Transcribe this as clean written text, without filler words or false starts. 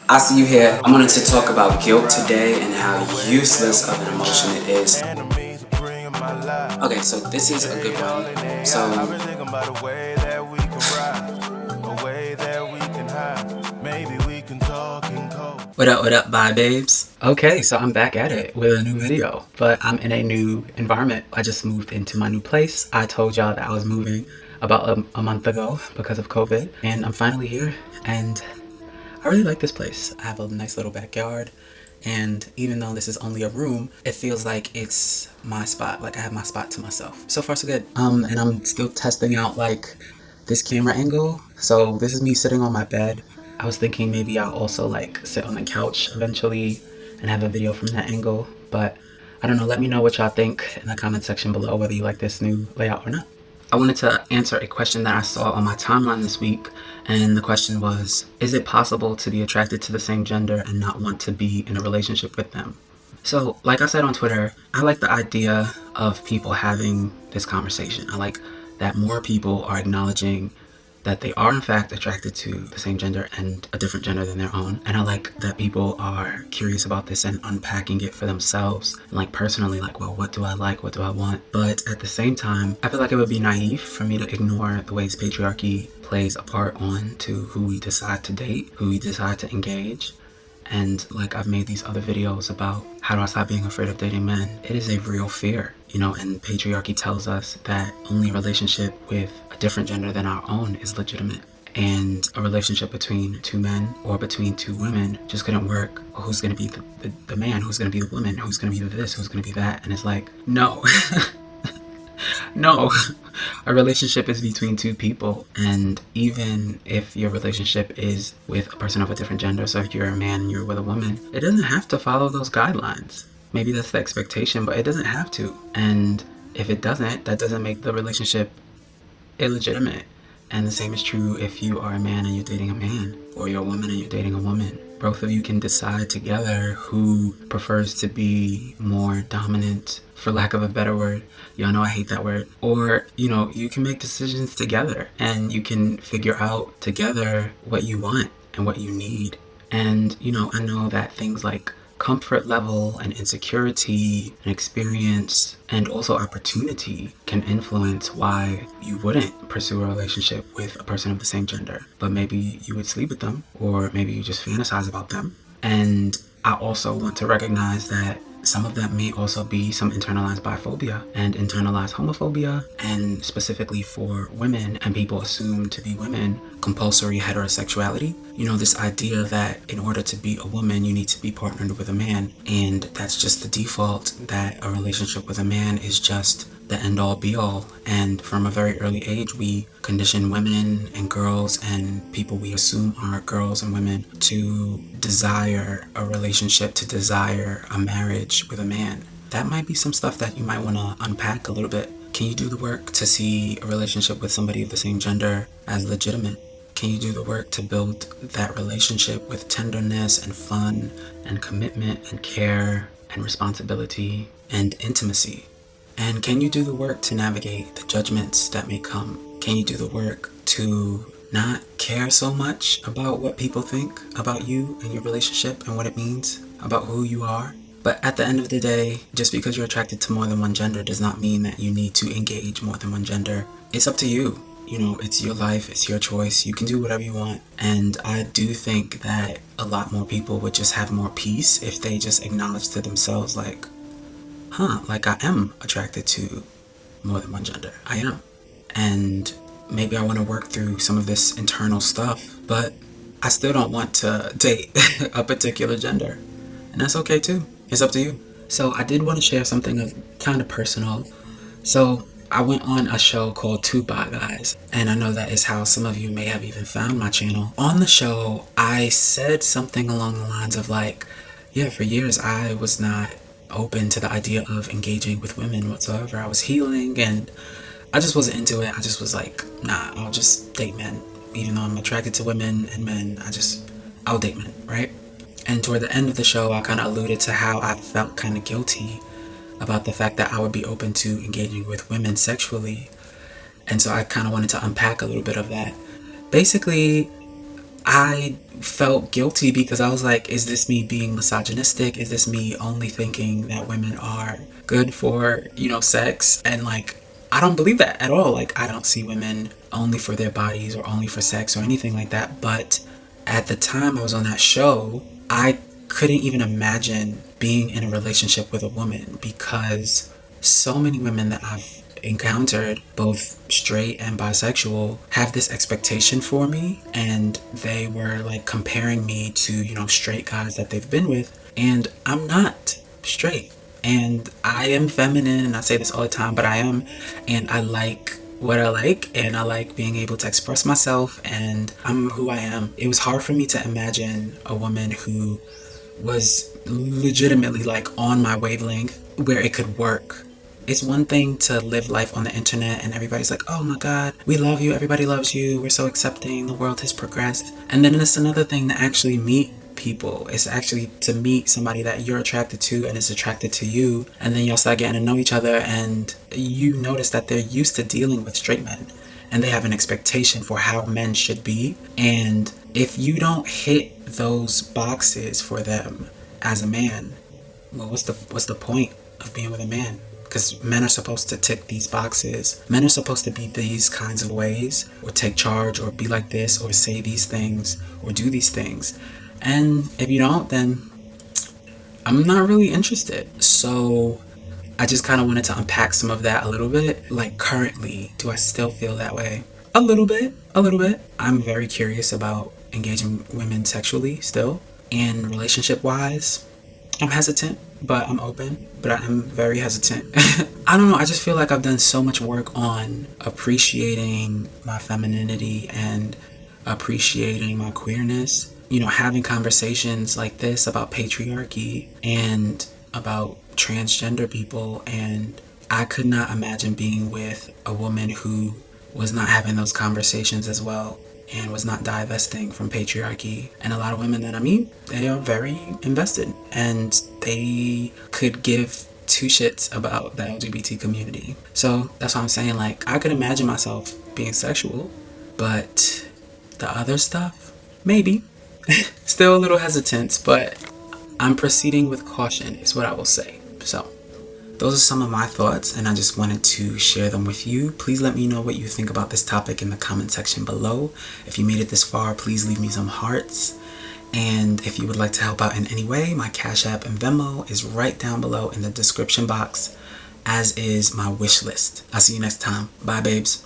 I see you here. I wanted to talk about guilt today and how useless of an emotion it is. Okay, so this is a good one. So, what up, bye babes? Okay, so I'm back at it with a new video, but I'm in a new environment. I just moved into my new place. I told y'all that I was moving about a month ago because of COVID, and I'm finally here, and I really like this place. I have a nice little backyard, and even though this is only a room, it feels like it's my spot. Like I have my spot to myself. So far, so good. And I'm still testing out like this camera angle. So this is me sitting on my bed. I was thinking maybe I'll also like sit on the couch eventually and have a video from that angle. But I don't know. Let me know what y'all think in the comment section below, whether you like this new layout or not. I wanted to answer a question that I saw on my timeline this week, and the question was, is it possible to be attracted to the same gender and not want to be in a relationship with them? So, like I said on Twitter, I like the idea of people having this conversation. I like that more people are acknowledging that they are in fact attracted to the same gender and a different gender than their own. And I like that people are curious about this and unpacking it for themselves. And like personally, like, well, what do I like? What do I want? But at the same time, I feel like it would be naive for me to ignore the ways patriarchy plays a part on to who we decide to date, who we decide to engage. And like I've made these other videos about how do I stop being afraid of dating men. It is a real fear, you know, and patriarchy tells us that only a relationship with a different gender than our own is legitimate. And a relationship between two men or between two women just couldn't work. Who's going to be the man? Who's going to be the woman? Who's going to be the this? Who's going to be that? And it's like, no. No, a relationship is between two people, and even if your relationship is with a person of a different gender, so if you're a man and you're with a woman, it doesn't have to follow those guidelines. Maybe that's the expectation, but it doesn't have to. And if it doesn't, that doesn't make the relationship illegitimate. And the same is true if you are a man and you're dating a man, or you're a woman and you're dating a woman. Both of you can decide together who prefers to be more dominant, for lack of a better word. Y'all know I hate that word. Or, you know, you can make decisions together and you can figure out together what you want and what you need. And, you know, I know that things like comfort level and insecurity and experience and also opportunity can influence why you wouldn't pursue a relationship with a person of the same gender. But maybe you would sleep with them, or maybe you just fantasize about them. And I also want to recognize that some of that may also be some internalized biphobia and internalized homophobia, and specifically for women and people assumed to be women, compulsory heterosexuality. You know, this idea that in order to be a woman, you need to be partnered with a man, and that's just the default, that a relationship with a man is just the end-all be-all. And from a very early age, we condition women and girls and people we assume are girls and women to desire a relationship, to desire a marriage with a man. That might be some stuff that you might want to unpack a little bit. Can you do the work to see a relationship with somebody of the same gender as legitimate? Can you do the work to build that relationship with tenderness and fun and commitment and care and responsibility and intimacy? And can you do the work to navigate the judgments that may come? Can you do the work to not care so much about what people think about you and your relationship and what it means about who you are? But at the end of the day, just because you're attracted to more than one gender does not mean that you need to engage more than one gender. It's up to you. You know, it's your life, it's your choice. You can do whatever you want. And I do think that a lot more people would just have more peace if they just acknowledge to themselves, like, like I am attracted to more than one gender. I am. And maybe I want to work through some of this internal stuff, but I still don't want to date a particular gender. And that's okay too. It's up to you. So I did want to share something of kind of personal. So I went on a show called Two Bi Guys, and I know that is how some of you may have even found my channel. On the show, I said something along the lines of like, yeah, for years I was not open to the idea of engaging with women whatsoever. I was healing and I just wasn't into it. I just was like, nah, I'll just date men. Even though I'm attracted to women and men, I'll date men, right? And toward the end of the show, I kind of alluded to how I felt kind of guilty about the fact that I would be open to engaging with women sexually. And so I kind of wanted to unpack a little bit of that. Basically, I felt guilty because I was like, is this me being misogynistic? Is this me only thinking that women are good for, sex? And like, I don't believe that at all. Like, I don't see women only for their bodies or only for sex or anything like that. But at the time I was on that show, I couldn't even imagine being in a relationship with a woman because so many women that I've encountered, both straight and bisexual, have this expectation for me, and they were like comparing me to, straight guys that they've been with, and I'm not straight. And I am feminine, and I say this all the time, but I am, and I like what I like, and I like being able to express myself, and I'm who I am. It was hard for me to imagine a woman who was legitimately like on my wavelength where it could work. It's one thing to live life on the internet and everybody's like, oh my god, we love you, everybody loves you, we're so accepting, the world has progressed. And then it's another thing to actually meet people. It's actually to meet somebody that you're attracted to and is attracted to you, and then y'all start getting to know each other, and you notice that they're used to dealing with straight men and they have an expectation for how men should be. And if you don't hit those boxes for them as a man, well, what's the point of being with a man? Because men are supposed to tick these boxes. Men are supposed to be these kinds of ways, or take charge, or be like this, or say these things, or do these things. And if you don't, then I'm not really interested. So I just kind of wanted to unpack some of that a little bit. Like, currently, do I still feel that way? A little bit, a little bit. I'm very curious about engaging women sexually still. And relationship wise, I'm hesitant, but I'm open. But I'm very hesitant. I don't know, I just feel like I've done so much work on appreciating my femininity and appreciating my queerness. Having conversations like this about patriarchy and about transgender people, and I could not imagine being with a woman who was not having those conversations as well and was not divesting from patriarchy. And a lot of women that I meet, they are very invested and they could give two shits about the LGBT community. So that's why I'm saying, like, I could imagine myself being sexual, but the other stuff, maybe. Still a little hesitant, but I'm proceeding with caution is what I will say. So those are some of my thoughts, and I just wanted to share them with you. Please let me know what you think about this topic in the comment section below. If you made it this far, please leave me some hearts. And if you would like to help out in any way, my Cash App and Venmo is right down below in the description box, as is my wish list. I'll see you next time. Bye, babes.